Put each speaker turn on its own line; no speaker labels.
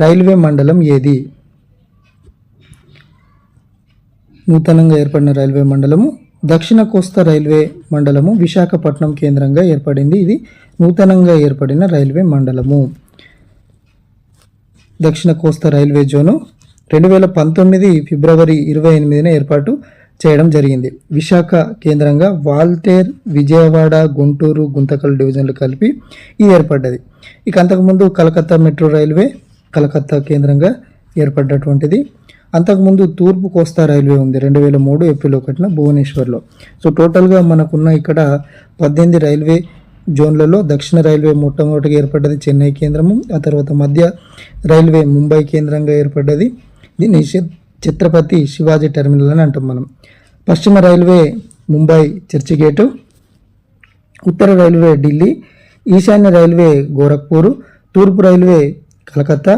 Railway మండలం ఏది? నూతనంగా ఏర్పడిన రైల్వే మండలము దక్షిణ కోస్తా రైల్వే మండలము విశాఖపట్నం కేంద్రంగా ఏర్పడింది. ఇది నూతనంగా ఏర్పడిన రైల్వే మండలము. దక్షిణ కోస్తా రైల్వే జోను 2019 ఫిబ్రవరి 28న ఏర్పాటు చేయడం జరిగింది. విశాఖ కేంద్రంగా వాల్టేర్, విజయవాడ, గుంటూరు, గుంతకల్ డివిజన్లు కలిపి ఇది ఏర్పడ్డది. ఇక అంతకుముందు కలకత్తా మెట్రో రైల్వే కలకత్తా కేంద్రంగా ఏర్పడ్డటువంటిది. అంతకుముందు తూర్పు కోస్తా రైల్వే ఉంది 2003 ఏప్రిల్ 1న భువనేశ్వర్లో. సో టోటల్గా మనకున్న ఇక్కడ 18 రైల్వే జోన్లలో దక్షిణ రైల్వే మొట్టమొదటిగా ఏర్పడ్డది చెన్నై కేంద్రము. ఆ తర్వాత మధ్య రైల్వే ముంబై కేంద్రంగా ఏర్పడ్డది. దీన్ని ఛత్రపతి శివాజీ టెర్మినల్ అని అంటాం మనం. పశ్చిమ రైల్వే ముంబై చర్చిగేటు, ఉత్తర రైల్వే ఢిల్లీ, ఈశాన్య రైల్వే గోరఖ్పూర్, తూర్పు రైల్వే కలకత్తా,